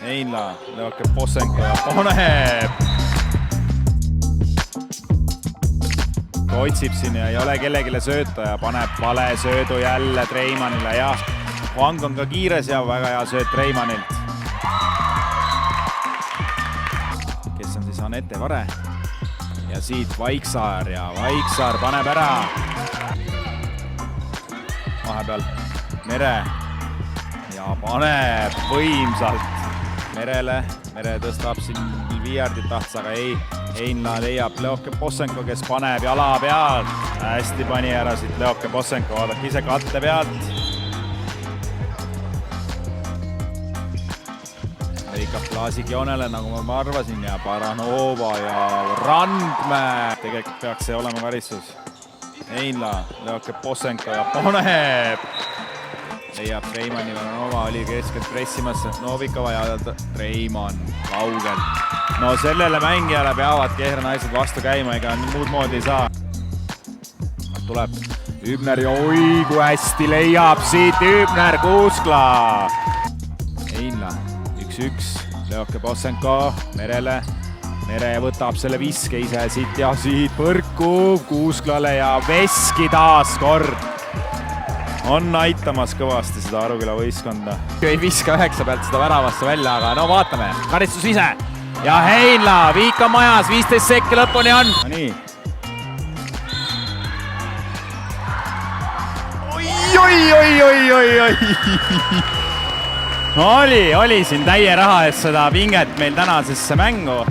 Heinla lööb Possenko ja paneb. Otsib siin ja ei ole kellegile sööta ja paneb vale söödu jälle Treimannile ja Huang on ka kiires ja väga hea sööt Treimanilt. Kes on siis Anette Vare ja siit Vaiksaar ja Vaiksaar paneb ära. Vahepeal Mere ja paneb võimsalt Merele. Mere tõstab siin Viiardit tahts, aga ei. Heinla leiab Leoke Possenko, kes paneb jala pealt. Hästi pani ära siit Leoke Possenko, vaadake ise katte pealt. Lõikab klaasikjoonele, nagu ma arvasin, ja Baranova ja Randmäe. Tegelikult peaks see olema karistus. Heinla, Leoke Possenko ja paneb. Leiab Treimanni, Baranova oli keskelt pressimas, Novikova ja Treimann kaugelt. No sellele mängijale peavad Kehra naised vastu käima, ega muud moodi ei saa. Tuleb Hübner ja oi, kui hästi leiab siit Hübner Kuuskla. Heinla 1-1, Leoke Possenko Merele. Mere võtab selle viske ise siit ja siit põrku Kuusklale ja Veski taas kord. On aitamas kõvasti seda Aruküla võistkonda. Ei viska 9 pealt seda väravasse välja, aga no vaatame. Karistus ise. Ja Heinla, viik on majas, 15 sekki lõpuni on. No nii. Oi. Oli siin täie raha eest seda pinget meil tänasesse mängu.